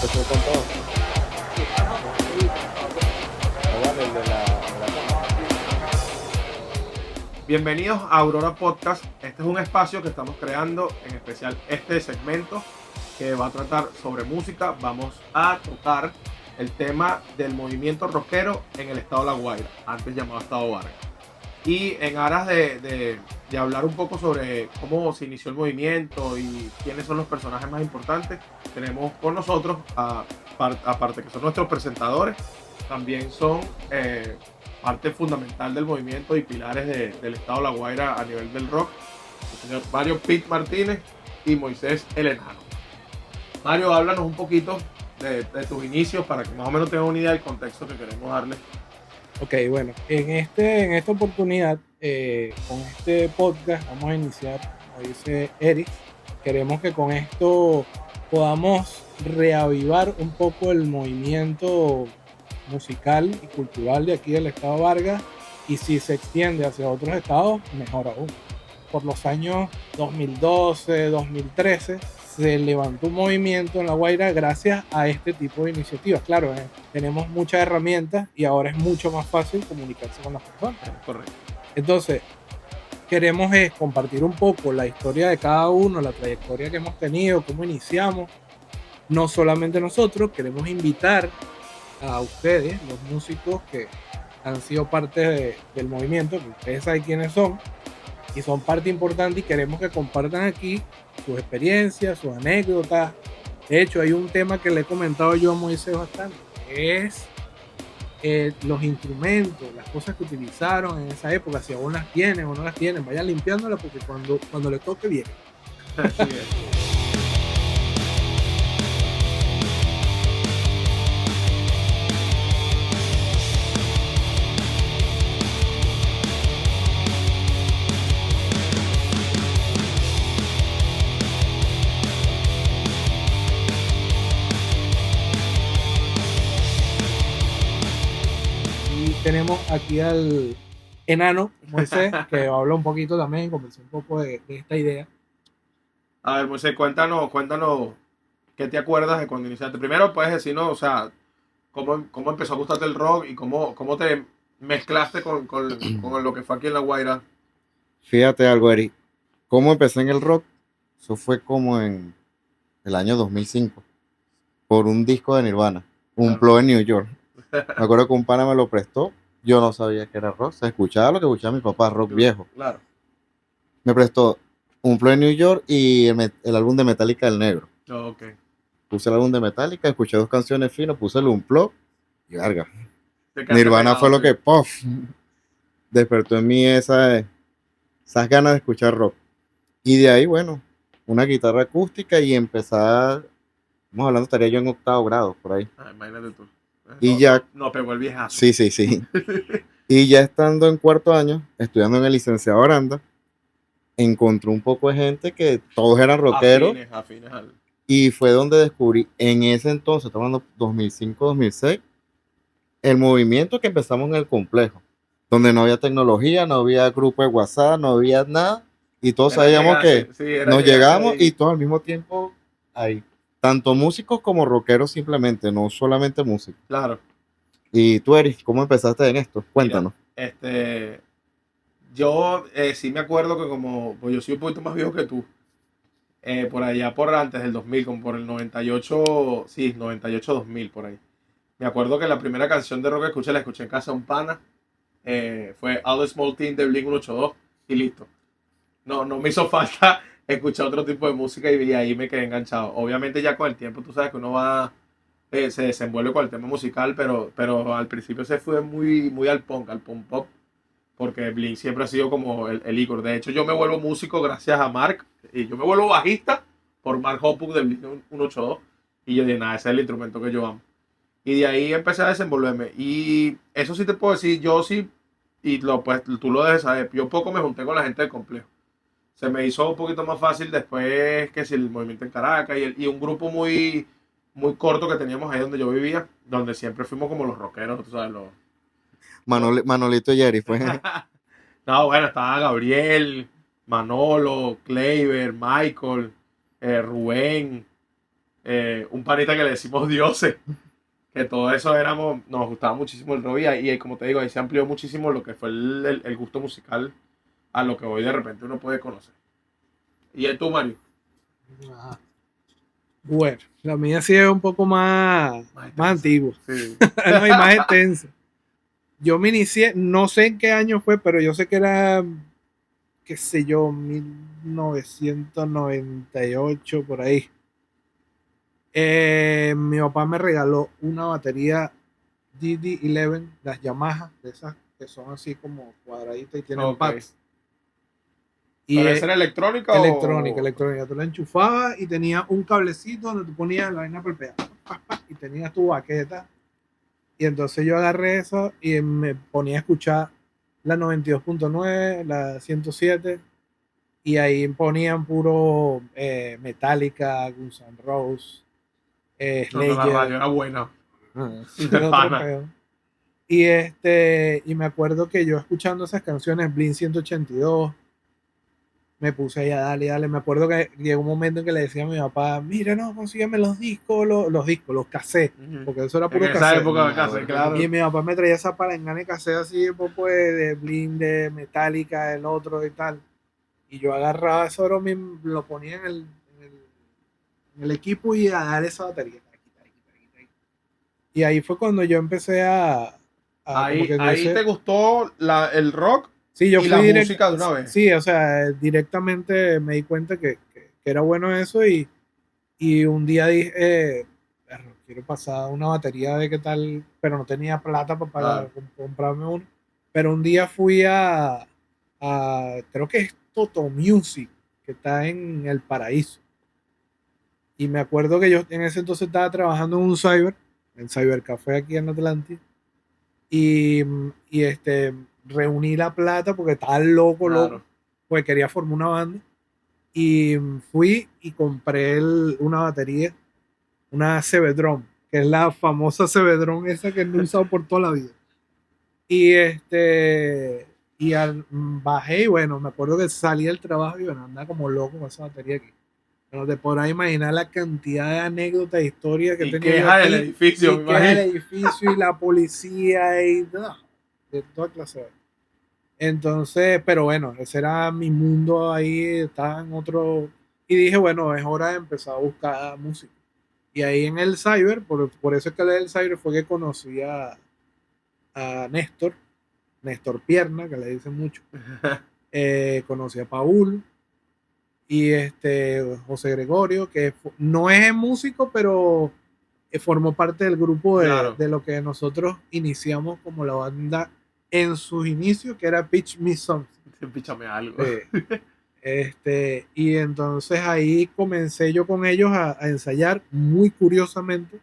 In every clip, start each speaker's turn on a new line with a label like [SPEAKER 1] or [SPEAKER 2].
[SPEAKER 1] empezó con todo. Aguanta el de la cámara.
[SPEAKER 2] Bienvenidos a Aurora Podcast. Este es un espacio que estamos creando, en especial este segmento que va a tratar sobre música. Vamos a tocar el tema del movimiento rockero en el estado de La Guaira, antes llamado estado Vargas. Y en aras de hablar un poco sobre cómo se inició el movimiento y quiénes son los personajes más importantes, tenemos con nosotros, aparte que son nuestros presentadores, también son parte fundamental del movimiento y pilares del estado de La Guaira a nivel del rock, el señor Mario Pete Martínez y Moisés el Enano. Mario, háblanos un poquito de tus inicios para que más o menos tengan una idea del contexto que queremos darles.
[SPEAKER 3] Ok, bueno, en esta oportunidad, con este podcast, vamos a iniciar, como dice Eric, queremos que con esto podamos reavivar un poco el movimiento musical y cultural de aquí del estado Vargas, y si se extiende hacia otros estados, mejor aún. Por los años 2012, 2013, se levantó un movimiento en La Guaira gracias a este tipo de iniciativas. Claro, tenemos muchas herramientas y ahora es mucho más fácil comunicarse con las personas.
[SPEAKER 2] Correcto.
[SPEAKER 3] Entonces, queremos compartir un poco la historia de cada uno, la trayectoria que hemos tenido, cómo iniciamos. No solamente nosotros, queremos invitar a ustedes, los músicos que han sido parte del movimiento, que ustedes saben quiénes son, y son parte importante, y queremos que compartan aquí sus experiencias, sus anécdotas. De hecho, hay un tema que le he comentado yo a Moisés bastante, que es los instrumentos, las cosas que utilizaron en esa época, si aún las tienen o no las tienen, vayan limpiándolas porque cuando les toque viene.
[SPEAKER 2] Así es.
[SPEAKER 3] Tenemos aquí al enano Moisés, que habla un poquito también, conversó un poco de esta idea.
[SPEAKER 2] A ver, Moisés, cuéntanos qué te acuerdas de cuando iniciaste. Primero puedes decirnos, o sea, cómo empezó a gustarte el rock y cómo te mezclaste con lo que fue aquí en La Guaira.
[SPEAKER 1] Fíjate algo, Eric. ¿Cómo empecé en el rock? Eso fue como en el año 2005, por un disco de Nirvana, un Plug en New York. Me acuerdo que un pana me lo prestó. Yo no sabía que era rock. Se escuchaba lo que escuchaba mi papá, rock viejo.
[SPEAKER 2] Claro.
[SPEAKER 1] Me prestó un Plug en New York y el álbum de Metallica, El Negro.
[SPEAKER 2] Oh, ok.
[SPEAKER 1] Puse el álbum de Metallica, escuché 2 canciones finas, puse el Unplugged y verga.
[SPEAKER 2] Te quedaste
[SPEAKER 1] Nirvana
[SPEAKER 2] pegado,
[SPEAKER 1] fue lo
[SPEAKER 2] sí.
[SPEAKER 1] que puff, despertó en mí esas ganas de escuchar rock. Y de ahí, bueno, una guitarra acústica y empezar, vamos hablando, estaría yo en 8º grado, por ahí.
[SPEAKER 2] Ah, imagínate tú.
[SPEAKER 1] Y
[SPEAKER 2] No,
[SPEAKER 1] ya-
[SPEAKER 2] no pegó el viejazo.
[SPEAKER 1] Sí. Y ya estando en 4º año, estudiando en el licenciado Aranda, encontré un poco de gente que todos eran rockeros.
[SPEAKER 2] Afines al...
[SPEAKER 1] Y fue donde descubrí, en ese entonces, estamos hablando 2005-2006, el movimiento que empezamos en el complejo, donde no había tecnología, no había grupo de WhatsApp, no había nada, y todos sabíamos que nos llegamos y todos al mismo tiempo ahí. Tanto músicos como rockeros simplemente, no solamente músicos.
[SPEAKER 2] Claro.
[SPEAKER 1] Y tú, Eric, ¿cómo empezaste en esto? Cuéntanos.
[SPEAKER 2] Yo sí me acuerdo que pues yo soy un poquito más viejo que tú. Por allá por antes del 2000, como por el 98, sí, 98-2000 por ahí. Me acuerdo que la primera canción de rock que escuché, la escuché en casa de un pana. Fue All the Small Things de Blink-182 y listo. No me hizo falta escuchar otro tipo de música y ahí me quedé enganchado. Obviamente ya con el tiempo tú sabes que uno se desenvuelve con el tema musical, pero al principio se fue muy al punk pop, porque Blink siempre ha sido como el ícono. De hecho, yo me vuelvo músico gracias a Mark, y yo me vuelvo bajista por Mark Hoppus del Blink 182, y yo dije, nada, ese es el instrumento que yo amo. Y de ahí empecé a desenvolverme, y eso sí te puedo decir, yo sí, y pues tú lo debes saber, yo poco me junté con la gente del complejo. Se me hizo un poquito más fácil después que si el movimiento en Caracas y un grupo muy corto que teníamos ahí donde yo vivía, donde siempre fuimos como los rockeros, tú sabes,
[SPEAKER 1] Manolito y Eric, pues.
[SPEAKER 2] No, bueno, estaba Gabriel, Manolo, Kleiber, Michael, Rubén, un panita que le decimos dioses, que todo eso nos gustaba muchísimo el rock y como te digo, ahí se amplió muchísimo lo que fue el gusto musical a lo que hoy de repente uno puede conocer. ¿Y tú, Mario?
[SPEAKER 3] Ajá. Bueno, la mía sí es un poco más antigua.
[SPEAKER 2] Sí.
[SPEAKER 3] No, y más extensa. Yo me inicié, no sé en qué año fue, pero yo sé que era, qué sé yo, 1998, por ahí. Mi papá me regaló una batería DD11, las Yamaha, de esas que son así como cuadraditas y tienen pads. Y
[SPEAKER 2] ¿Pero esa era electrónica
[SPEAKER 3] electrónica. Tú la enchufabas y tenía un cablecito donde tú ponías la vaina por y tenías tu baqueta. Y entonces yo agarré eso y me ponía a escuchar la 92.9, la 107, y ahí ponían puro Metallica, Guns N' Roses,
[SPEAKER 2] No, la
[SPEAKER 3] Slayer.
[SPEAKER 2] radio era buena.
[SPEAKER 3] Y me acuerdo que yo escuchando esas canciones, Blink 182, me puse ahí a dale. Me acuerdo que llegó un momento en que le decía a mi papá, mira, no, consígueme los discos, los cassettes, porque eso era puro
[SPEAKER 2] en esa
[SPEAKER 3] cassette.
[SPEAKER 2] época, cassette, claro.
[SPEAKER 3] Y mi papá me traía esa palangana de cassette así, un poco de Blink, de Metallica, el otro y tal. Y yo agarraba eso, lo ponía en el equipo y a dar esa batería. Y ahí fue cuando yo empecé
[SPEAKER 2] ahí te gustó el rock.
[SPEAKER 3] Sí, yo
[SPEAKER 2] y
[SPEAKER 3] fui
[SPEAKER 2] la música de una vez.
[SPEAKER 3] Sí, o sea, directamente me di cuenta que era bueno eso y un día dije, quiero pasar una batería de qué tal, pero no tenía plata para comprarme uno. Pero un día fui creo que es Toto Music, que está en El Paraíso. Y me acuerdo que yo en ese entonces estaba trabajando en un en Cybercafé aquí en Atlántida. Y reuní la plata porque estaba loco, pues quería formar una banda. Y fui y compré una batería, una CB-Drum, que es la famosa CB-Drum esa que no he usado por toda la vida. Y bajé y bueno, me acuerdo que salí del trabajo y bueno, andaba como loco con esa batería aquí. Pero te podrás imaginar la cantidad de anécdotas, historias que tenía yo aquí.
[SPEAKER 2] Del edificio,
[SPEAKER 3] y queja del edificio y la policía y de toda clase. Entonces, pero bueno, ese era mi mundo ahí, estaba en otro. Y dije, bueno, es hora de empezar a buscar música. Y ahí en el cyber, por eso es que el cyber fue que conocí a Néstor Pierna, que le dicen mucho. Conocí a Paul y José Gregorio, que no es músico, pero formó parte del grupo de lo que nosotros iniciamos como la banda en sus inicios, que era Pitch Me Something.
[SPEAKER 2] Píchame algo.
[SPEAKER 3] Y entonces ahí comencé yo con ellos a ensayar muy curiosamente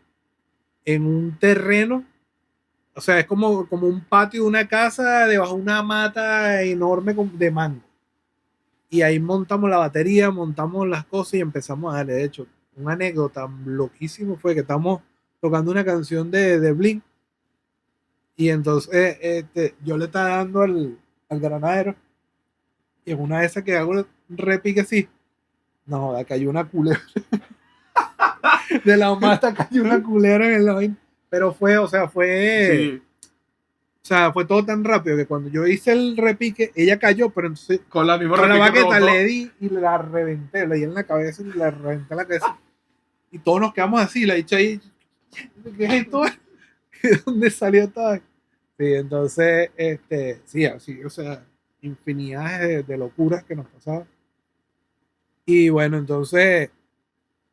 [SPEAKER 3] en un terreno. O sea, es como un patio de una casa debajo de una mata enorme de mango. Y ahí montamos la batería, montamos las cosas y empezamos a darle. De hecho, una anécdota loquísimo fue que estamos tocando una canción de Blink. Y entonces yo le estaba dando al granadero. Y en una de esas que hago un repique así. No, cayó una culebra. De la mata cayó una culebra en el line. Pero fue.
[SPEAKER 2] Sí.
[SPEAKER 3] O sea, fue todo tan rápido que cuando yo hice el repique, ella cayó, pero entonces
[SPEAKER 2] con la
[SPEAKER 3] baqueta le di y la reventé, le di en la cabeza y la reventé la cabeza. Y todos nos quedamos así, la dicha ahí, ¿qué es esto? ¿De dónde salió todo? Sí, entonces, sí, así, o sea, infinidad de locuras que nos pasaban. Y bueno, entonces,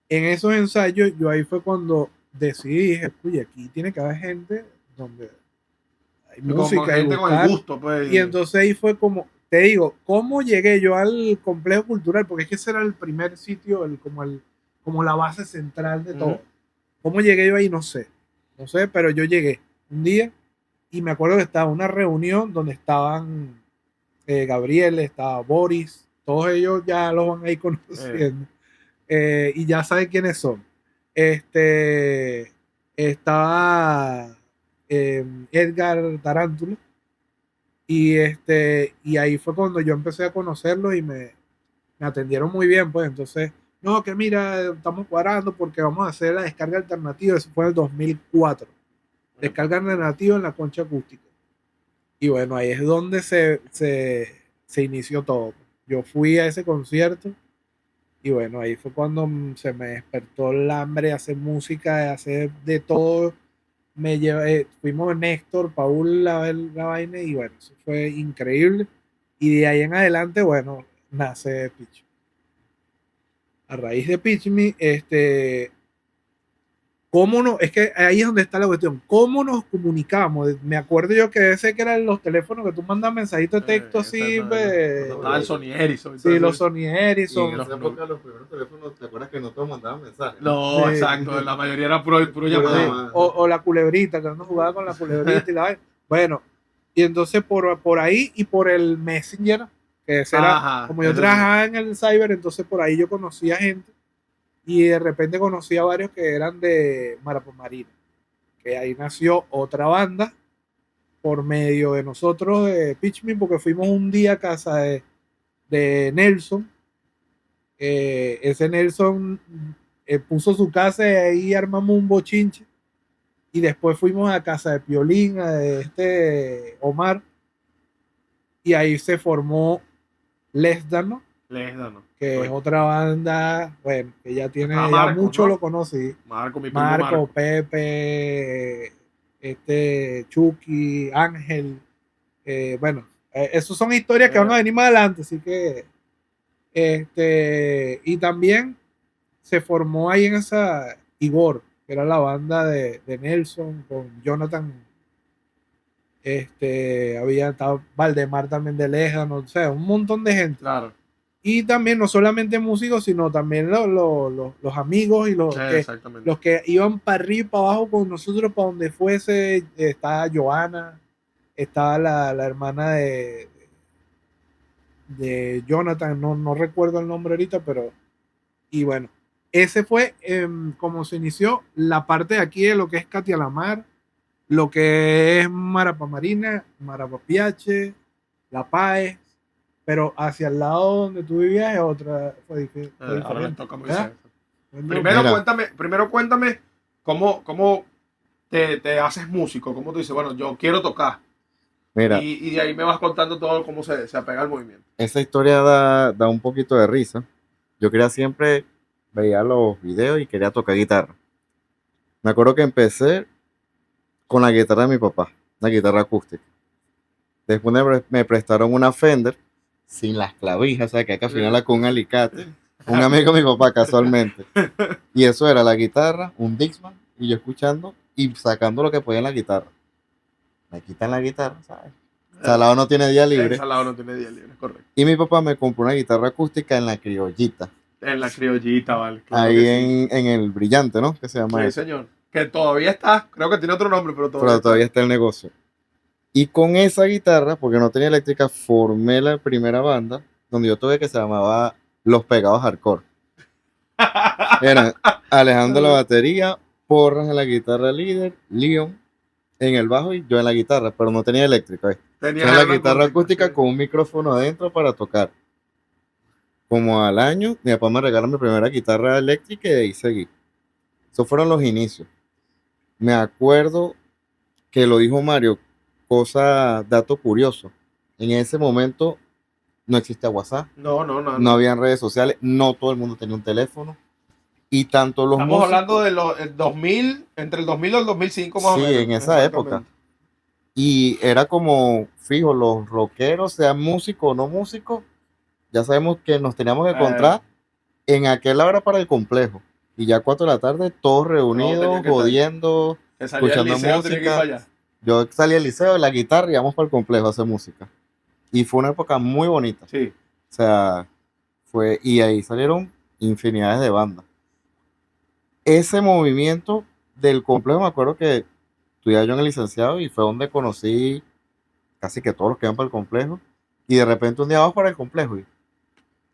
[SPEAKER 3] en esos ensayos, yo ahí fue cuando decidí, dije, oye, aquí tiene que haber gente donde hay música,
[SPEAKER 2] gente con el gusto, pues.
[SPEAKER 3] Y entonces ahí fue como, te digo, ¿cómo llegué yo al complejo cultural? Porque es que ese era el primer sitio, como la base central de todo. ¿Cómo llegué yo ahí? No sé, pero yo llegué un día y me acuerdo que estaba en una reunión donde estaban Gabriel, estaba Boris, todos ellos ya los van a ir conociendo. Y ya saben quiénes son. Estaba Edgar Tarántula. Y ahí fue cuando yo empecé a conocerlos y me atendieron muy bien, pues entonces No, que mira, estamos cuadrando porque vamos a hacer la descarga alternativa. Eso fue en el 2004. Descarga alternativa en la concha acústica. Y bueno, ahí es donde se inició todo. Yo fui a ese concierto y bueno, ahí fue cuando se me despertó el hambre de hacer música, de hacer de todo. Fuimos Néstor, Paul a ver la vaina y bueno, eso fue increíble. Y de ahí en adelante, bueno, nace Pitch. A raíz de Pitch Me, ¿cómo no? Es que ahí es donde está la cuestión. ¿Cómo nos comunicamos? Me acuerdo yo que ese que eran los teléfonos que tú mandas mensajitos de texto así,
[SPEAKER 2] Cuando estaba el Sony Ericsson.
[SPEAKER 3] sí, los Sony
[SPEAKER 1] Y
[SPEAKER 3] Ericsson.
[SPEAKER 1] en esa época los primeros teléfonos, ¿te acuerdas que no todos mandaban mensajes?
[SPEAKER 2] No,
[SPEAKER 3] Sí.
[SPEAKER 2] exacto. La mayoría era puro
[SPEAKER 3] Sí,
[SPEAKER 2] llamada.
[SPEAKER 3] o la culebrita, que uno jugaba con la culebrita y la vaina. Bueno, y entonces por ahí y por el Messenger, que ese era,
[SPEAKER 2] Ajá,
[SPEAKER 3] como yo
[SPEAKER 2] ese
[SPEAKER 3] trabajaba en el cyber, entonces por ahí yo conocía gente y de repente conocí a varios que eran de Marapomarina, que ahí nació otra banda por medio de nosotros de Pitch Me, porque fuimos un día a casa de Nelson. Ese Nelson puso su casa y ahí armamos un bochinche. Y después fuimos a casa de Piolín, a de Omar, y ahí se formó Lesdano,
[SPEAKER 2] Lesdano.
[SPEAKER 3] que es otra banda, bueno, que ya tiene,
[SPEAKER 2] Estaba
[SPEAKER 3] ya
[SPEAKER 2] Marcos,
[SPEAKER 3] mucho
[SPEAKER 2] ¿no?
[SPEAKER 3] lo conocí.
[SPEAKER 2] Marco, mi primo
[SPEAKER 3] Marco,
[SPEAKER 2] Marco.
[SPEAKER 3] Pepe, Chucky, Ángel, bueno, esos son historias que van a venir más adelante, así que, y también se formó ahí en esa Igor, que era la banda de Nelson, con Jonathan, había estado Valdemar también de Lejano, o sea, un montón de gente.
[SPEAKER 2] Claro.
[SPEAKER 3] Y también no solamente músicos, sino también los amigos y
[SPEAKER 2] Exactamente.
[SPEAKER 3] los que iban para arriba y para abajo con nosotros, para donde fuese. Estaba Joana, estaba la hermana de Jonathan, no recuerdo el nombre ahorita, pero. Y bueno, ese fue como se inició la parte de aquí de lo que es Katia Lamar, lo que es Marapamarina, Marapapiache, La Paez, pero hacia el lado donde tú vivías es otra, fue diferente.
[SPEAKER 2] Ahora me toca muy
[SPEAKER 3] ¿verdad?
[SPEAKER 2] cerca. Primero cuéntame cómo te haces músico, cómo tú dices, bueno, yo quiero tocar.
[SPEAKER 1] Mira,
[SPEAKER 2] Y de ahí me vas contando todo cómo se apega al movimiento.
[SPEAKER 1] esa historia da un poquito de risa. Yo quería siempre, veía los videos y quería tocar guitarra. Me acuerdo que empecé con la guitarra de mi papá, la guitarra acústica. Después me prestaron una Fender sin las clavijas, o sea que hay que afinarla con un alicate. Un amigo de mi papá, casualmente. Y eso era la guitarra, un Dixman, y yo escuchando y sacando lo que podía en la guitarra. Me quitan la guitarra, ¿sabes? Salado no tiene día libre.
[SPEAKER 2] Salado no tiene día libre, correcto.
[SPEAKER 1] Y mi papá me compró una guitarra acústica en la Criollita.
[SPEAKER 2] En la criollita, vale. Claro
[SPEAKER 1] Ahí
[SPEAKER 2] que
[SPEAKER 1] en el Brillante, ¿no? Que se llama
[SPEAKER 2] sí,
[SPEAKER 1] eso.
[SPEAKER 2] señor. Que todavía está, creo que tiene otro nombre, pero
[SPEAKER 1] Pero todavía está el negocio. Y con esa guitarra, porque no tenía eléctrica, formé la primera banda donde yo tuve que se llamaba Los Pegados Hardcore. Eran Alejandro en la batería, Porras en la guitarra líder, Leon en el bajo y yo en la guitarra, pero no tenía eléctrica. Tenía la guitarra acústica
[SPEAKER 2] sí,
[SPEAKER 1] con un micrófono adentro para tocar. Como al año, mi papá me regaló mi primera guitarra eléctrica y de ahí seguí. Esos fueron los inicios. Me acuerdo que lo dijo Mario, dato curioso. En ese momento no existía WhatsApp, no habían redes sociales, no todo el mundo tenía un teléfono. Y tanto los
[SPEAKER 2] Estamos
[SPEAKER 1] músicos,
[SPEAKER 2] hablando de los 2000, entre el 2000 y el 2005 más o
[SPEAKER 1] sí,
[SPEAKER 2] menos.
[SPEAKER 1] en esa época. Y era como, fijo, los rockeros, sean músicos o no músicos, ya sabemos que nos teníamos que encontrar en aquella hora para el complejo. Y ya 4 de la tarde, todos reunidos, jodiendo, escuchando música. Yo salí del liceo, la guitarra y íbamos para el complejo a hacer música. Y fue una época muy bonita.
[SPEAKER 2] Sí.
[SPEAKER 1] O sea, y ahí salieron infinidades de bandas. Ese movimiento del complejo, me acuerdo que estudiaba yo en el licenciado y fue donde conocí casi que todos los que iban para el complejo. Y de repente un día vamos para el complejo y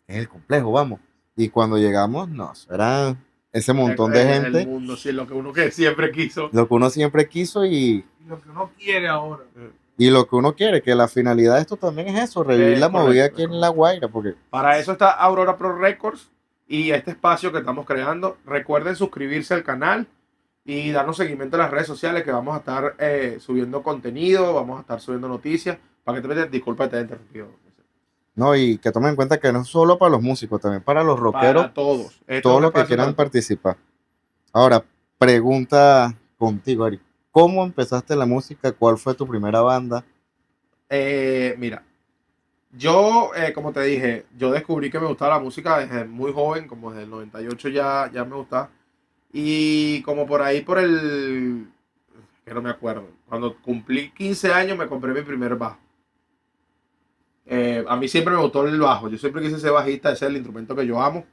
[SPEAKER 1] es el complejo, vamos. Y cuando llegamos, no, era ese montón de gente.
[SPEAKER 2] El mundo, sí, lo que uno que siempre quiso.
[SPEAKER 1] Lo que uno siempre quiso y
[SPEAKER 3] lo que uno quiere ahora.
[SPEAKER 1] Y lo que uno quiere, que la finalidad de esto también es eso, revivir la movida aquí en La Guaira. Porque
[SPEAKER 2] para eso está Aurora Pro Records, y este espacio que estamos creando. Recuerden suscribirse al canal y darnos seguimiento en las redes sociales, que vamos a estar subiendo contenido, vamos a estar subiendo noticias. Para que te metas, disculpa, te he interrumpido.
[SPEAKER 1] No, y que tomen en cuenta que no es solo para los músicos, también para los rockeros,
[SPEAKER 2] Para todos. Esto es
[SPEAKER 1] todos
[SPEAKER 2] un
[SPEAKER 1] los que
[SPEAKER 2] espacio
[SPEAKER 1] quieran
[SPEAKER 2] para todos.
[SPEAKER 1] participar. Ahora, pregunta contigo, Ari. ¿Cómo empezaste la música? ¿Cuál fue tu primera banda?
[SPEAKER 2] Mira, yo, como te dije, yo descubrí que me gustaba la música desde muy joven, como desde el 98 ya me gustaba. Y como por ahí, que no me acuerdo, cuando cumplí 15 años me compré mi primer bajo. A mí siempre me gustó el bajo, yo siempre quise ser bajista, ese es el instrumento que yo amo.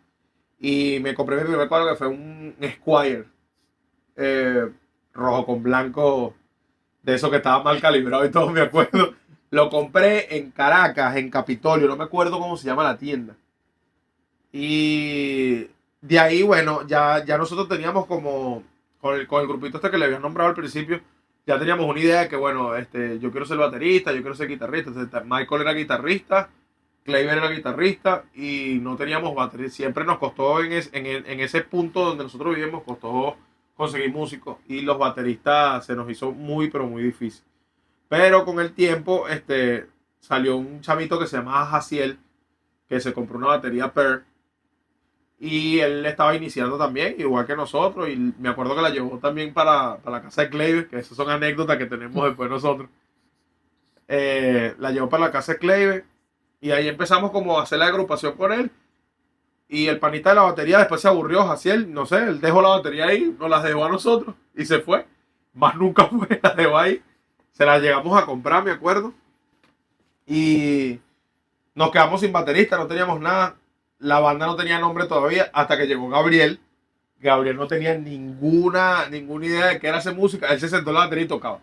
[SPEAKER 2] Y me compré mi primer cuadro, que fue un Squier eh, rojo con blanco, de eso que estaba mal calibrado y todo, me acuerdo. Lo compré en Caracas, en Capitolio, no me acuerdo cómo se llama la tienda. Y de ahí, bueno, ya nosotros teníamos como, con el grupito este que le había nombrado al principio, ya teníamos una idea de que, bueno, yo quiero ser baterista, yo quiero ser guitarrista. Entonces, Michael era guitarrista, Kleiber era guitarrista y no teníamos batería. Siempre nos costó en ese punto donde nosotros vivimos, costó conseguir músicos y los bateristas se nos hizo muy, pero muy difícil. Pero con el tiempo, salió un chamito que se llamaba Jaciel, que se compró una batería Per y él estaba iniciando también, igual que nosotros. Y me acuerdo que la llevó también para la casa de Kleiber, que esas son anécdotas que tenemos después nosotros. La llevó para la casa de Kleiber y ahí empezamos como a hacer la agrupación con él. Y el panita de la batería después se aburrió, Jaciel, no sé, él dejó la batería ahí, nos las dejó a nosotros y se fue. Más nunca fue, la dejó ahí. Se la llegamos a comprar, me acuerdo. Y nos quedamos sin baterista, no teníamos nada. La banda no tenía nombre todavía hasta que llegó Gabriel. Gabriel no tenía ninguna idea de qué era hacer música. Él se sentó en la batería y tocaba.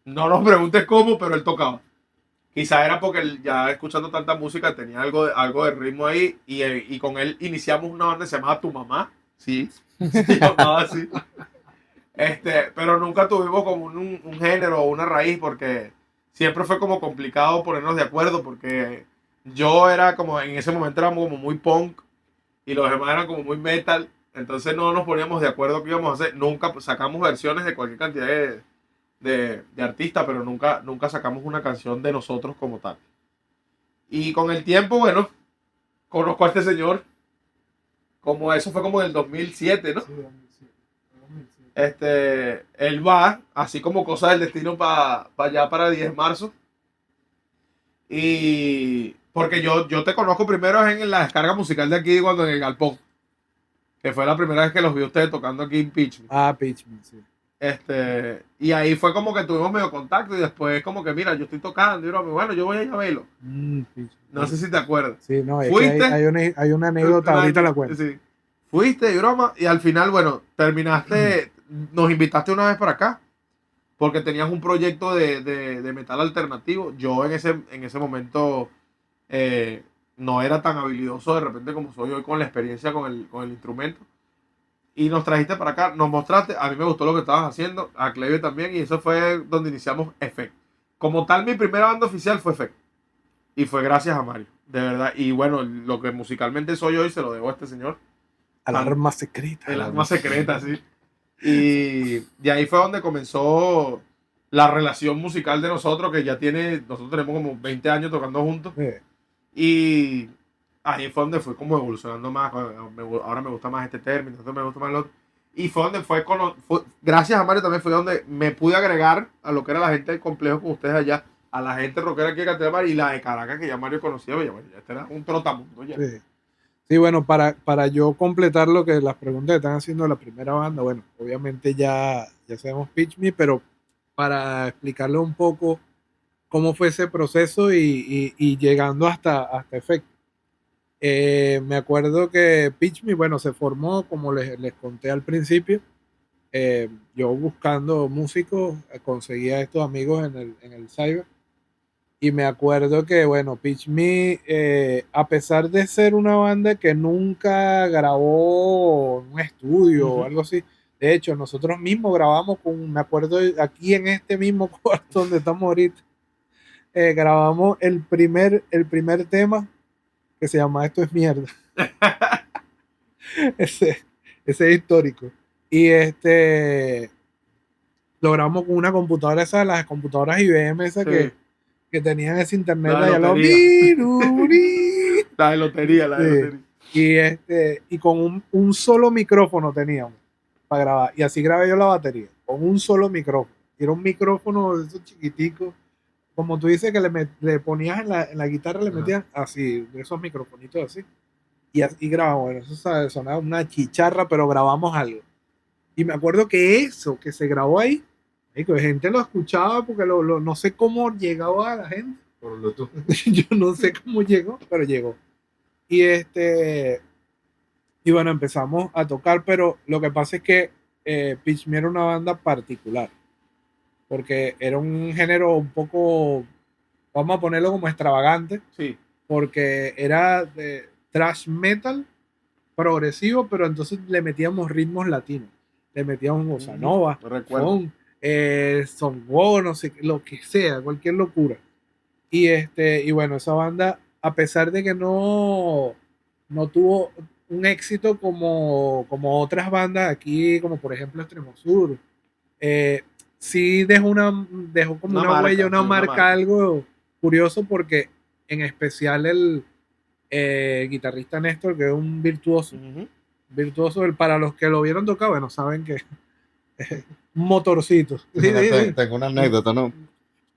[SPEAKER 2] No nos preguntes cómo, pero él tocaba. Quizá era porque él, ya escuchando tanta música tenía algo de ritmo ahí. Y con él iniciamos una banda que se llamaba Tu Mamá. Sí, se llamaba así. Pero nunca tuvimos como un género o una raíz, porque siempre fue como complicado ponernos de acuerdo, porque yo era como, en ese momento éramos como muy punk y los demás eran como muy metal, entonces no nos poníamos de acuerdo qué íbamos a hacer. Nunca sacamos versiones de cualquier cantidad de artistas, pero nunca sacamos una canción de nosotros como tal. Y con el tiempo, bueno, conozco a este señor, como eso fue como en el 2007, ¿no?
[SPEAKER 3] Sí, 2007, 2007.
[SPEAKER 2] Él va, así como cosa del destino, para allá, para el 10 de marzo. Y porque yo te conozco primero en la descarga musical de aquí, cuando en el Galpón, que fue la primera vez que los vi a ustedes tocando aquí en Pitch.
[SPEAKER 3] Ah, Pitchman, sí.
[SPEAKER 2] Y ahí fue como que tuvimos medio contacto y después como que, mira, yo estoy tocando y bueno, yo voy a ir a verlo.
[SPEAKER 3] Pitchman.
[SPEAKER 2] No sé si te acuerdas.
[SPEAKER 3] Sí, no, es
[SPEAKER 2] ¿Fuiste?
[SPEAKER 3] que hay una anécdota, ahorita la cuento.
[SPEAKER 2] Sí. Fuiste y broma y al final, bueno, terminaste, nos invitaste una vez para acá porque tenías un proyecto de metal alternativo. Yo en ese momento no era tan habilidoso de repente como soy hoy con la experiencia con el instrumento. Y nos trajiste para acá, nos mostraste, a mí me gustó lo que estabas haciendo, a Cleve también, y eso fue donde iniciamos Effect. Como tal, mi primera banda oficial fue Effect. Y fue gracias a Mario, de verdad. Y bueno, lo que musicalmente soy hoy se lo debo a este señor.
[SPEAKER 3] Al arma secreta.
[SPEAKER 2] El arma secreta, sí. Y de ahí fue donde comenzó la relación musical de nosotros, que nosotros tenemos como 20 años tocando juntos. Y ahí fue donde fue como evolucionando más. Ahora me gusta más este término, entonces me gusta más el otro. Y fue donde gracias a Mario también fue donde me pude agregar a lo que era la gente del complejo con ustedes allá, a la gente rockera aquí de Castelar y la de Caracas, que ya Mario conocía. Ya este era un trotamundo ya.
[SPEAKER 3] Sí. Sí, bueno, para yo completar lo que las preguntas que están haciendo de la primera banda, bueno, obviamente ya sabemos Pitch Me, pero para explicarle un poco cómo fue ese proceso y llegando hasta Effect. Me acuerdo que Pitch Me, bueno, se formó, como les conté al principio, yo buscando músicos, conseguía estos amigos en el cyber. Y me acuerdo que, bueno, Pitch Me, a pesar de ser una banda que nunca grabó en un estudio o algo así, de hecho, nosotros mismos grabamos me acuerdo aquí en este mismo cuarto donde estamos ahorita, grabamos el primer tema que se llama Esto es mierda. ese, ese es histórico. Y lo grabamos con una computadora, esa de las computadoras IBM, esa
[SPEAKER 2] Sí,
[SPEAKER 3] que tenían ese internet
[SPEAKER 2] la de
[SPEAKER 3] allá al lado.
[SPEAKER 2] lotería.
[SPEAKER 3] Miruri.
[SPEAKER 2] La de lotería, la de
[SPEAKER 3] Sí.
[SPEAKER 2] lotería.
[SPEAKER 3] Y con un solo micrófono teníamos para grabar. Y así grabé yo la batería, con un solo micrófono. Y era un micrófono de esos chiquiticos, como tú dices, que le ponías en la guitarra, le
[SPEAKER 2] Ajá.
[SPEAKER 3] metían así, de esos microfonitos así. Y grabamos. Bueno, eso sonaba una chicharra, pero grabamos algo. Y me acuerdo que eso que se grabó ahí, la gente lo escuchaba porque no sé cómo llegaba a la gente.
[SPEAKER 1] Por Bluetooth.
[SPEAKER 3] Yo no sé cómo llegó, pero llegó. Y y bueno, empezamos a tocar, pero lo que pasa es que Pitch Me era una banda particular, porque era un género un poco, vamos a ponerlo como extravagante,
[SPEAKER 2] Sí.
[SPEAKER 3] porque era de thrash metal progresivo, pero entonces le metíamos ritmos latinos, le metíamos bossa nova,
[SPEAKER 2] No recuerdo.
[SPEAKER 3] funk, songo, no sé, lo que sea, cualquier locura. Y bueno, esa banda, a pesar de que no tuvo un éxito como otras bandas aquí, como por ejemplo Extremo Sur, eh, sí dejó como
[SPEAKER 2] Una
[SPEAKER 3] una
[SPEAKER 2] marca,
[SPEAKER 3] huella, una
[SPEAKER 2] sí, una
[SPEAKER 3] marca,
[SPEAKER 2] marca.
[SPEAKER 3] algo curioso, porque en especial el guitarrista Néstor, que es un virtuoso, para los que lo vieron tocar, bueno, saben que un motorcito.
[SPEAKER 1] Mira, tengo una anécdota, ¿no?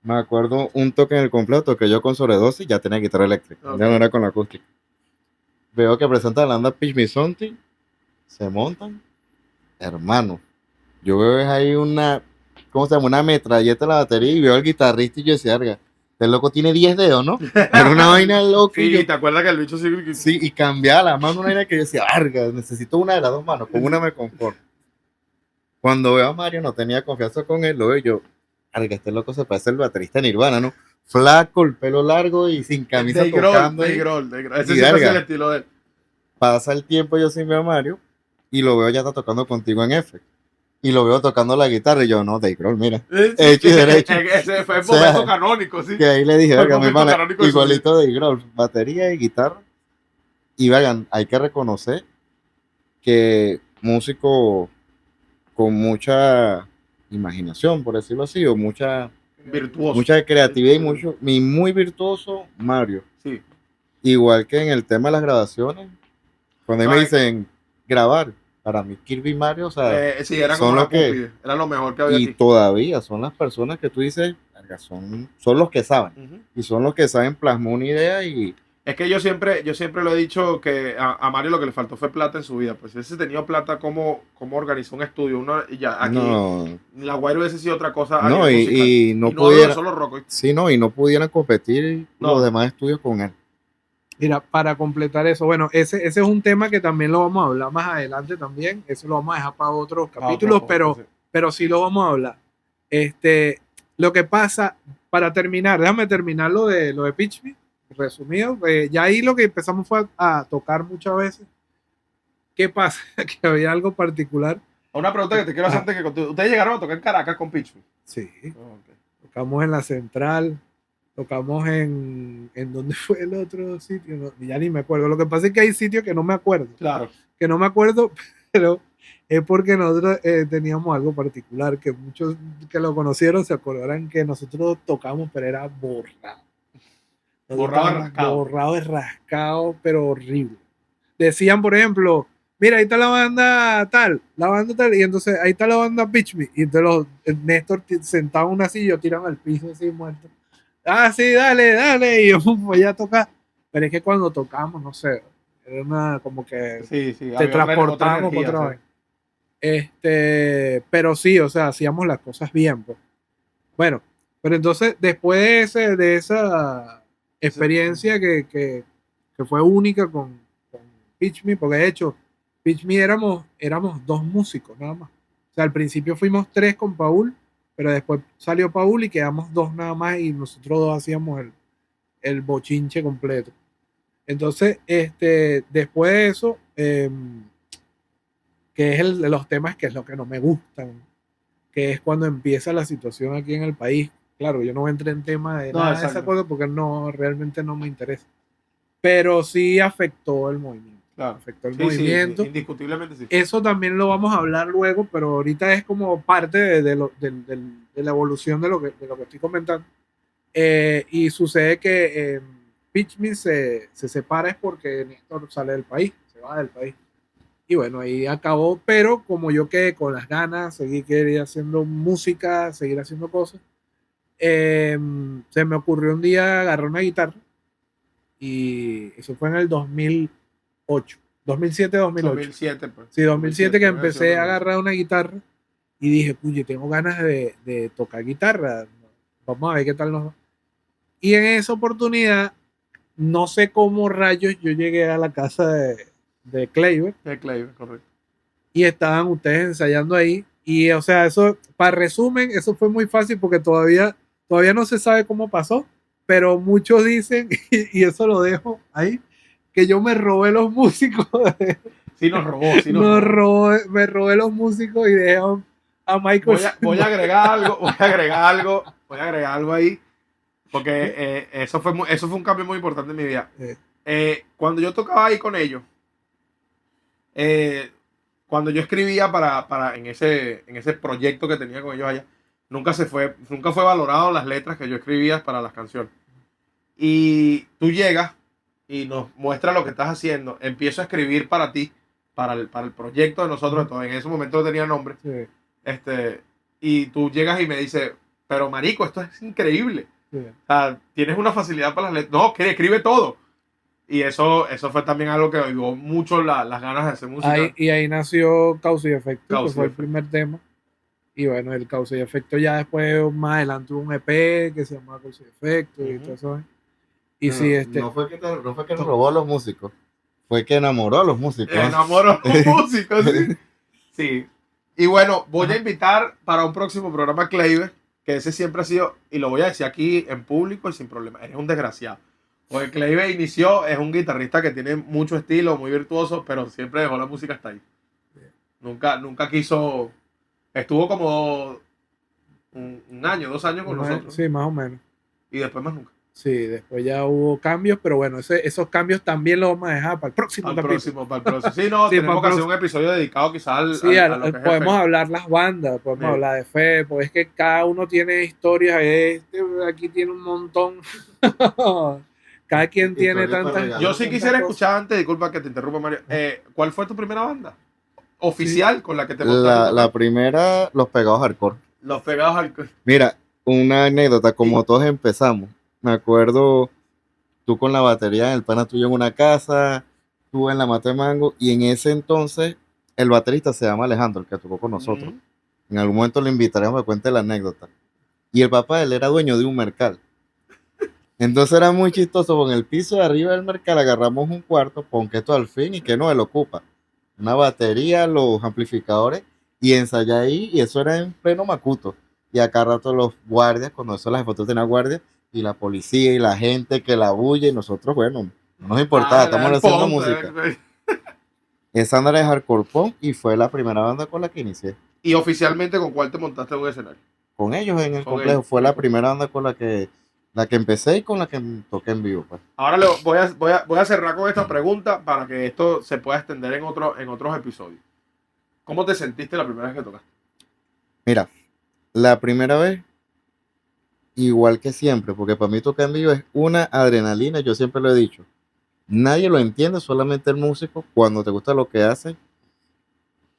[SPEAKER 1] Me acuerdo un toque en el completo que yo con sobredosis ya tenía guitarra eléctrica,
[SPEAKER 2] Ok.
[SPEAKER 1] ya no era con la acústica. Veo que presentan la banda Pitch Me Something, se montan, hermano. Yo veo es ahí ¿cómo se llama? Una metralleta en la batería y veo al guitarrista y yo decía, "Arga, este loco tiene 10 dedos, ¿no?" Era una vaina loca y
[SPEAKER 2] Sí,
[SPEAKER 1] yo,
[SPEAKER 2] ¿te acuerdas que el bicho sí?
[SPEAKER 1] sí, y cambiaba la mano, una vaina que yo decía, "Arga, necesito una de las dos manos, con una me conformo." Cuando veo a Mario, no tenía confianza con él, lo veo yo, "Arga, este loco se parece al baterista de Nirvana, ¿no? Flaco, el pelo largo y sin camisa
[SPEAKER 2] Dave Grohl,
[SPEAKER 1] tocando
[SPEAKER 2] Dave
[SPEAKER 1] ahí."
[SPEAKER 2] Grohl, Dave Grohl. Ese
[SPEAKER 1] Y
[SPEAKER 2] siempre es el
[SPEAKER 1] verga,
[SPEAKER 2] estilo de él.
[SPEAKER 1] pasa el tiempo yo sin ver a Mario y lo veo ya está tocando contigo en F. Y lo veo tocando la guitarra y yo, no, Dave Grohl, mira. Hecho y derecho.
[SPEAKER 2] Ese fue el
[SPEAKER 1] O sea,
[SPEAKER 2] momento canónico, sí.
[SPEAKER 1] Que ahí le dije,
[SPEAKER 2] Fue el
[SPEAKER 1] verga, mi
[SPEAKER 2] momento
[SPEAKER 1] hermana,
[SPEAKER 2] canónico de su vida.
[SPEAKER 1] igualito de Grohl, batería y guitarra. Y vean, hay que reconocer que músico con mucha imaginación, por decirlo así, o mucha
[SPEAKER 2] Virtuoso.
[SPEAKER 1] creatividad y muy virtuoso, Mario.
[SPEAKER 2] Sí.
[SPEAKER 1] Igual que en el tema de las grabaciones, cuando
[SPEAKER 2] No,
[SPEAKER 1] me dicen grabar, para mí Kirby y Mario, o sea,
[SPEAKER 2] sí, eran
[SPEAKER 1] son
[SPEAKER 2] como
[SPEAKER 1] los
[SPEAKER 2] la
[SPEAKER 1] que,
[SPEAKER 2] cúspide. Era lo mejor que había
[SPEAKER 1] y
[SPEAKER 2] aquí.
[SPEAKER 1] todavía son las personas que tú dices, "Verga, son los que saben."
[SPEAKER 2] Ujú.
[SPEAKER 1] Y son los que saben plasmar una idea y
[SPEAKER 2] Es que yo siempre lo he dicho que a Mario lo que le faltó fue plata en su vida. Pues si hubiese tenido plata, ¿cómo organizó un estudio? Y ya aquí,
[SPEAKER 1] no,
[SPEAKER 2] La Guaira hubiese sido otra cosa a
[SPEAKER 1] no,
[SPEAKER 2] nivel musical.
[SPEAKER 1] y
[SPEAKER 2] Y
[SPEAKER 1] no
[SPEAKER 2] no hablo de
[SPEAKER 1] pudiera,
[SPEAKER 2] solo rock.
[SPEAKER 1] sí, no, y no pudieran competir
[SPEAKER 2] No.
[SPEAKER 1] los demás estudios con él.
[SPEAKER 3] Mira, para completar eso, bueno, ese es un tema que también lo vamos a hablar más adelante también. Eso lo vamos a dejar para otros capítulos, pero sí lo vamos a hablar. Lo que pasa, para terminar, déjame terminar lo de Pitch Me, resumido. Ya ahí lo que empezamos fue a tocar muchas veces. ¿Qué pasa? Que había algo particular.
[SPEAKER 2] Una pregunta que te quiero hacer antes que contigo. ¿Ustedes llegaron a tocar en Caracas con Pitchfork?
[SPEAKER 3] Sí,
[SPEAKER 2] Oh, okay.
[SPEAKER 3] tocamos en la Central, tocamos en ¿dónde fue el otro sitio? No, ya ni me acuerdo. Lo que pasa es que hay sitios que no me acuerdo.
[SPEAKER 2] Claro.
[SPEAKER 3] Que no me acuerdo, pero es porque nosotros teníamos algo particular, que muchos que lo conocieron se acordarán que nosotros tocamos, pero era borrado.
[SPEAKER 2] Borrado y rascado.
[SPEAKER 3] Borrado y rascado, pero horrible. Decían, por ejemplo, mira, ahí está la banda tal, y entonces ahí está la banda Pitch Me, y entonces Néstor sentado en una silla, tiran al piso así muerto. Ah, sí, dale, y yo voy a tocar. Pero es que cuando tocamos, no sé, era una como que
[SPEAKER 2] Sí,
[SPEAKER 3] te transportábamos por otra vez. Pero sí, o sea, hacíamos las cosas bien, pues. Bueno, pero entonces, después de esa experiencia que fue única con Pitch Me, porque de hecho, Pitch Me éramos dos músicos nada más. O sea, al principio fuimos tres con Paul, pero después salió Paul y quedamos dos nada más y nosotros dos hacíamos el bochinche completo. Entonces, después de eso, que es los temas que es lo que no me gustan, que es cuando empieza la situación aquí en el país. Claro, yo no entré en tema de nada de esa cosa porque realmente no me interesa. Pero sí afectó el movimiento.
[SPEAKER 2] Claro.
[SPEAKER 3] afectó el
[SPEAKER 2] Sí,
[SPEAKER 3] movimiento.
[SPEAKER 2] sí, indiscutiblemente sí.
[SPEAKER 3] Eso también lo vamos a hablar luego, pero ahorita es como parte de la evolución de lo que estoy comentando. Y sucede que Pitchman se separa es porque Néstor sale del país, se va del país. Y bueno, ahí acabó, pero como yo quedé con las ganas, seguí quería haciendo música, seguir haciendo cosas, se me ocurrió un día agarrar una guitarra y eso fue en el 2008, 2007, 2008.
[SPEAKER 2] 2007, pues.
[SPEAKER 3] Sí, 2007 que
[SPEAKER 2] 2007,
[SPEAKER 3] empecé a agarrar una guitarra y dije, puye, tengo ganas de tocar guitarra, vamos a ver qué tal nos va. Y en esa oportunidad, no sé cómo rayos yo llegué a la casa de Kleiber
[SPEAKER 2] De Clay, correcto.
[SPEAKER 3] y estaban ustedes ensayando ahí. Y o sea, eso, para resumen, eso fue muy fácil porque todavía no se sabe cómo pasó, pero muchos dicen, y eso lo dejo ahí, que yo me robé los músicos.
[SPEAKER 2] Sí nos robó, sí nos robó.
[SPEAKER 3] Me robé los músicos y dejé a Michael.
[SPEAKER 2] Voy a agregar algo ahí, porque eso fue un cambio muy importante en mi vida. Cuando yo tocaba ahí con ellos, cuando yo escribía en ese proyecto que tenía con ellos allá, nunca fue valorado las letras que yo escribía para las canciones. Y tú llegas y nos muestras lo que estás haciendo. Empiezo a escribir para ti, para el proyecto de nosotros. Entonces, en ese momento no tenía nombre.
[SPEAKER 3] Sí,
[SPEAKER 2] Y tú llegas y me dices, pero marico, esto es increíble.
[SPEAKER 3] sí.
[SPEAKER 2] O sea, tienes una facilidad para las letras. No, que escribe todo. Y eso fue también algo que ayudó mucho las ganas de hacer música.
[SPEAKER 3] Ahí nació Causa y Efecto,
[SPEAKER 2] Causa
[SPEAKER 3] que
[SPEAKER 2] y
[SPEAKER 3] fue el
[SPEAKER 2] Efecto.
[SPEAKER 3] primer tema. Y bueno, el Causa y Efecto ya después, más adelante, hubo un EP que se llamaba Causa y Efecto y todo eso. Y sí,
[SPEAKER 1] No fue que nos robó a los músicos, fue que enamoró a los músicos.
[SPEAKER 2] Enamoró a los músicos, sí. Sí. Y bueno, voy a invitar para un próximo programa a Kleiber, que ese siempre ha sido, y lo voy a decir aquí en público y sin problema, eres un desgraciado. Porque Kleiber inició, es un guitarrista que tiene mucho estilo, muy virtuoso, pero siempre dejó la música hasta ahí. Nunca quiso, estuvo como un año, 2 años con nosotros.
[SPEAKER 3] Sí, más o menos.
[SPEAKER 2] Y después más nunca.
[SPEAKER 3] Sí, después ya hubo cambios, pero bueno, esos cambios también los vamos a dejar para el próximo
[SPEAKER 2] Para el
[SPEAKER 3] capítulo.
[SPEAKER 2] próximo. Sí, no,
[SPEAKER 3] Sí,
[SPEAKER 2] tenemos
[SPEAKER 3] para
[SPEAKER 2] que
[SPEAKER 3] el
[SPEAKER 2] hacer un episodio dedicado quizás
[SPEAKER 3] Sí,
[SPEAKER 2] a lo que es
[SPEAKER 3] podemos
[SPEAKER 2] el
[SPEAKER 3] hablar las bandas, podemos
[SPEAKER 2] Sí.
[SPEAKER 3] hablar de fe, porque es que cada uno tiene historias, aquí tiene un montón. Cada quien tiene
[SPEAKER 1] Historia para
[SPEAKER 3] tantas.
[SPEAKER 1] regalar.
[SPEAKER 2] Yo sí
[SPEAKER 3] tantas
[SPEAKER 2] quisiera
[SPEAKER 3] cosas.
[SPEAKER 2] escuchar antes, disculpa que te interrumpa, Mario. ¿Cuál fue tu primera banda oficial con la que te montaste?
[SPEAKER 1] La primera, Los Pegados Hardcore.
[SPEAKER 2] Los Pegados al...
[SPEAKER 1] Mira, una anécdota, como todos empezamos. Me acuerdo tú con la batería, el pana tuyo en una casa, tú en la Mata de Mango, y en ese entonces el baterista se llama Alejandro, el que tocó con nosotros. En algún momento lo invitaremos a que cuente la anécdota. Y el papá de él era dueño de un mercal. Entonces era muy chistoso, con el piso de arriba del mercal agarramos un cuarto, pon que esto al fin y que no, él ocupa. Una batería, los amplificadores, y ensayé ahí, y eso era en pleno Macuto. Y acá rato los guardias, cuando eso las fotos tenían guardias, y la policía y la gente que la bulla, y nosotros, bueno, no nos importaba, estamos haciendo música. Esa banda era de hardcore punk y fue la primera banda con la que inicié.
[SPEAKER 2] ¿Y oficialmente con cuál te montaste en un escenario?
[SPEAKER 1] Con ellos en el
[SPEAKER 2] Con
[SPEAKER 1] complejo,
[SPEAKER 2] ellos.
[SPEAKER 1] fue la primera banda con la que empecé y con la que toqué en vivo. Pues.
[SPEAKER 2] Ahora voy a cerrar con esta pregunta para que esto se pueda extender en otros episodios. ¿Cómo te sentiste la primera vez que tocaste?
[SPEAKER 1] Mira, la primera vez, igual que siempre, porque para mí tocar en vivo es una adrenalina, yo siempre lo he dicho. Nadie lo entiende, solamente el músico, cuando te gusta lo que hace,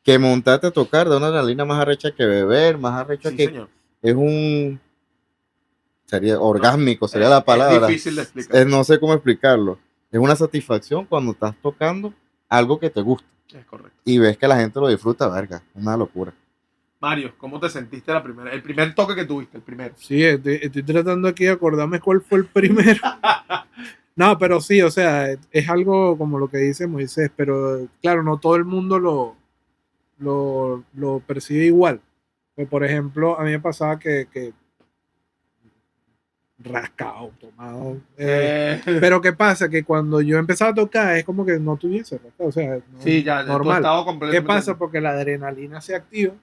[SPEAKER 1] que montarte a tocar da una adrenalina más arrecha que beber, más arrecha
[SPEAKER 2] Sí,
[SPEAKER 1] que...
[SPEAKER 2] señor.
[SPEAKER 1] Es un... Sería orgásmico, sería la palabra.
[SPEAKER 2] Es difícil de explicar.
[SPEAKER 1] No sé cómo explicarlo. Es una satisfacción cuando estás tocando algo que te gusta
[SPEAKER 2] Es correcto.
[SPEAKER 1] y ves que la gente lo disfruta, verga, una locura.
[SPEAKER 2] Mario, ¿cómo te sentiste el primer toque que tuviste, el primero?
[SPEAKER 3] Sí, estoy tratando aquí de acordarme cuál fue el primero. No, pero sí, o sea, es algo como lo que dice Moisés, pero claro, no todo el mundo lo percibe igual. Pues, por ejemplo, a mí me pasaba que rascado, tomado. Pero ¿qué pasa? Que cuando yo empezaba a tocar es como que no tuviese rascado, o sea, no,
[SPEAKER 2] Sí, ya, tu
[SPEAKER 3] normal.
[SPEAKER 2] estado
[SPEAKER 3] ¿Qué
[SPEAKER 2] completamente.
[SPEAKER 3] pasa? Porque la adrenalina se activa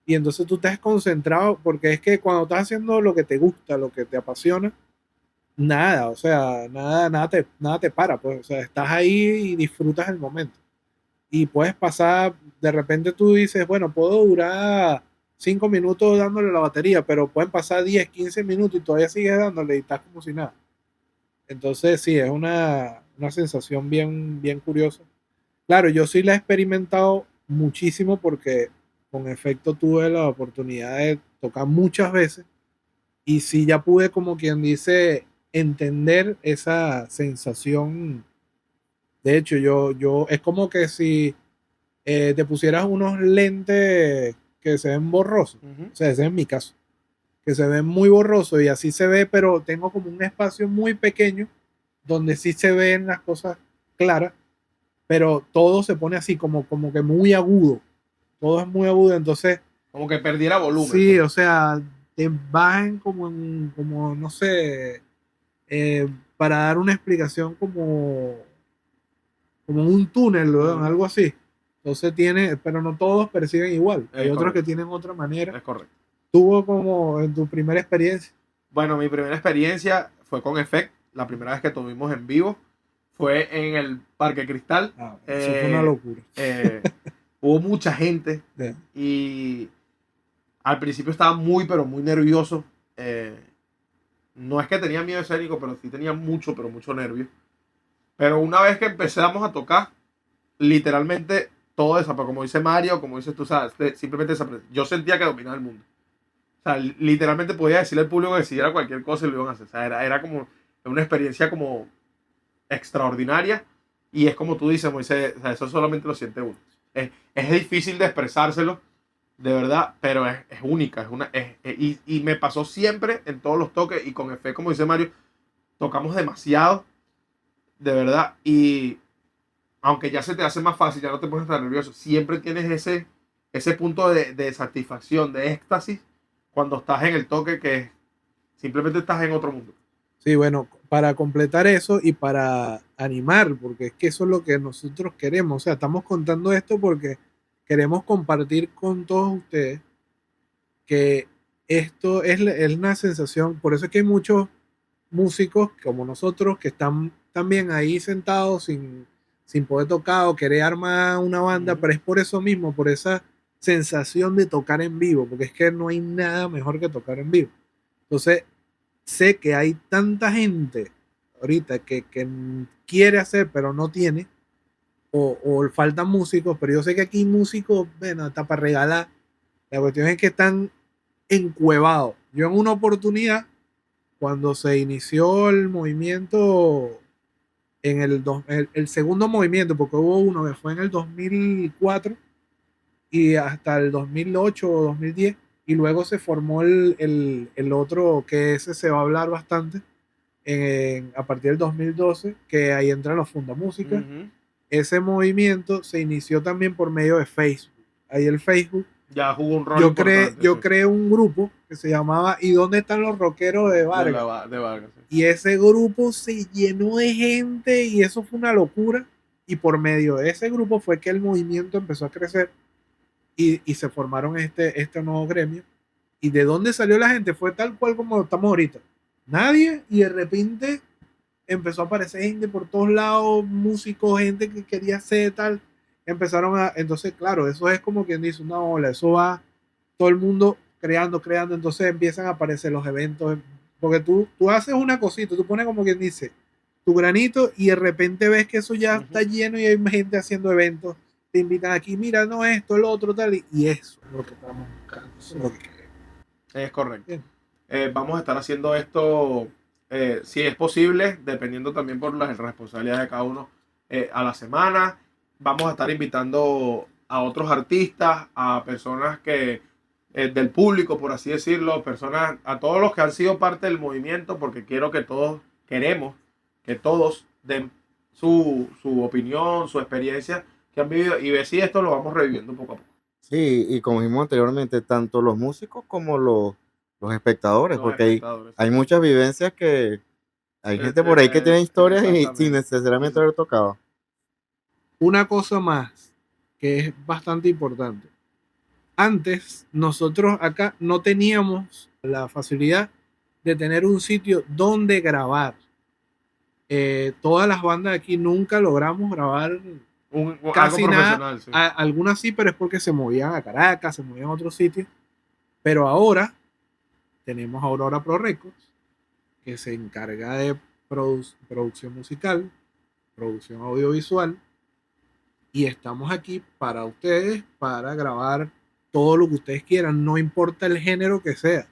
[SPEAKER 3] y entonces tú estás concentrado, porque es que cuando estás haciendo lo que te gusta, lo que te apasiona, nada, o sea, nada te para, pues, o sea, estás ahí y disfrutas el momento. y puedes pasar, de repente tú dices, bueno, puedo durar 5 minutos dándole la batería, pero pueden pasar 10, 15 minutos y todavía sigues dándole y estás como si nada. Entonces, sí, es una sensación bien, bien curiosa. Claro, yo sí la he experimentado muchísimo porque con efecto tuve la oportunidad de tocar muchas veces y sí ya pude, como quien dice, entender esa sensación. De hecho, es como que si te pusieras unos lentes que se ven borrosos,
[SPEAKER 2] Ujú.
[SPEAKER 3] o sea, ese es mi caso, que se ven muy borrosos y así se ve, pero tengo como un espacio muy pequeño donde sí se ven las cosas claras, pero todo se pone así como que muy agudo, todo es muy agudo, entonces
[SPEAKER 2] Como que perdiera volumen,
[SPEAKER 3] sí,
[SPEAKER 2] pues.
[SPEAKER 3] o sea, te bajan como no sé, eh, para dar una explicación como un túnel, ¿no?
[SPEAKER 2] Ujú.
[SPEAKER 3] Algo así. Entonces tiene, pero no todos perciben igual. Hay
[SPEAKER 2] Es
[SPEAKER 3] otros que
[SPEAKER 2] correcto,
[SPEAKER 3] tienen otra manera.
[SPEAKER 2] es correcto.
[SPEAKER 3] Tuvo como en tu primera experiencia.
[SPEAKER 2] Bueno, mi primera experiencia fue con Effect. La primera vez que tuvimos en vivo fue en el Parque Cristal.
[SPEAKER 3] Ah, eso fue una
[SPEAKER 2] Eh,
[SPEAKER 3] locura.
[SPEAKER 2] eh, Hubo mucha gente
[SPEAKER 3] De-
[SPEAKER 2] y al principio estaba muy, pero muy nervioso. Eh, no es que tenía miedo escénico, pero sí tenía mucho, pero mucho nervio. Pero una vez que empezamos a tocar, literalmente todo desapareció. Como dice Mario, como dices tú, sabes, simplemente desapareció. Yo sentía que dominaba el mundo. O sea, literalmente podía decirle al público que decidiera cualquier cosa y lo iban a hacer. O sea, era como una experiencia como extraordinaria. Y es como tú dices, Moisés, o sea, eso solamente lo siente uno. Es difícil de expresárselo, de verdad, pero es única. Y me pasó siempre en todos los toques y con Efe, como dice Mario, tocamos demasiado, de verdad. Y aunque ya se te hace más fácil, ya no te pones tan nervioso, siempre tienes ese punto de satisfacción, de éxtasis, cuando estás en el toque que simplemente estás en otro mundo.
[SPEAKER 3] Sí, bueno, para completar eso y para animar, porque es que eso es lo que nosotros queremos. O sea, estamos contando esto porque queremos compartir con todos ustedes que esto es una sensación. Por eso es que hay muchos músicos como nosotros que están también ahí sentados sin poder tocar o querer armar una banda,
[SPEAKER 2] Ujú.
[SPEAKER 3] pero es por eso mismo, por esa sensación de tocar en vivo, porque es que no hay nada mejor que tocar en vivo. Entonces, sé que hay tanta gente ahorita que quiere hacer, pero no tiene, o faltan músicos, pero yo sé que aquí hay músicos, bueno, hasta para regalar. La cuestión es que están encuevados. Yo en una oportunidad cuando se inició el movimiento el segundo movimiento, porque hubo uno que fue en el 2004 y hasta el 2008 o 2010, y luego se formó el otro, que ese se va a hablar bastante, a partir del 2012, que ahí entran los fundamúsica.
[SPEAKER 2] Ujú.
[SPEAKER 3] Ese movimiento se inició también por medio de Facebook. Ahí el Facebook
[SPEAKER 2] Ya jugó un rol importante, sí.
[SPEAKER 3] yo creé un grupo que se llamaba ¿Y dónde están los rockeros de Vargas?
[SPEAKER 2] De Vargas. Sí.
[SPEAKER 3] Y ese grupo se llenó de gente y eso fue una locura. Y por medio de ese grupo fue que el movimiento empezó a crecer y se formaron este nuevo gremio. ¿Y de dónde salió la gente? Fue tal cual como estamos ahorita. Nadie y de repente empezó a aparecer gente por todos lados, músicos, gente que quería hacer tal. Empezaron a, entonces claro, eso es como quien dice una ola, eso va todo el mundo creando, entonces empiezan a aparecer los eventos, porque tú haces una cosita, tú pones como quien dice tu granito y de repente ves que eso ya está
[SPEAKER 2] Ujú.
[SPEAKER 3] lleno y hay gente haciendo eventos, te invitan aquí, mira, no esto, el otro, tal, y eso es lo que estamos buscando, eso es lo que queremos.
[SPEAKER 2] Es correcto.
[SPEAKER 3] Bien.
[SPEAKER 2] Vamos a estar haciendo esto, si es posible, dependiendo también por las responsabilidades de cada uno, a la semana. Vamos a estar invitando a otros artistas, a personas que del público, por así decirlo, personas, a todos los que han sido parte del movimiento, porque queremos que todos den su opinión, su experiencia que han vivido y ver si esto lo vamos reviviendo poco a poco.
[SPEAKER 1] Sí, y como dijimos anteriormente, tanto los músicos como los espectadores,
[SPEAKER 2] Los
[SPEAKER 1] porque
[SPEAKER 2] espectadores, sí.
[SPEAKER 1] hay muchas vivencias que hay gente por ahí que tiene historias y sin
[SPEAKER 2] Exactamente.
[SPEAKER 1] necesariamente haber tocado.
[SPEAKER 3] Una cosa más que es bastante importante. Antes, nosotros acá no teníamos la facilidad de tener un sitio donde grabar. Todas las bandas de aquí nunca logramos grabar
[SPEAKER 2] algo
[SPEAKER 3] Casi nada.
[SPEAKER 2] profesional, sí.
[SPEAKER 3] Algunas sí, pero es porque se movían a Caracas, se movían a otros sitios. Pero ahora tenemos Aurora Pro Records, que se encarga de producción musical, producción audiovisual, y estamos aquí para ustedes, para grabar todo lo que ustedes quieran, no importa el género que sea.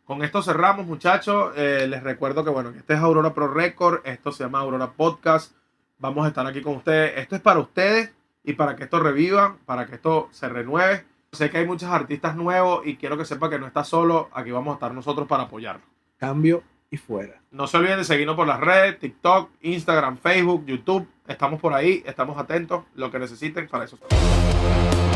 [SPEAKER 2] Con esto cerramos, muchachos. Les recuerdo que, bueno, este es Aurora Pro Record. Esto se llama Aurora Podcast. Vamos a estar aquí con ustedes. Esto es para ustedes y para que esto reviva, para que esto se renueve. Sé que hay muchos artistas nuevos y quiero que sepa que no está solo. Aquí vamos a estar nosotros para apoyarlo.
[SPEAKER 3] Cambio y fuera.
[SPEAKER 2] No se olviden de seguirnos por las redes, TikTok, Instagram, Facebook, YouTube. Estamos por ahí, estamos atentos. Lo que necesiten, para eso estamos.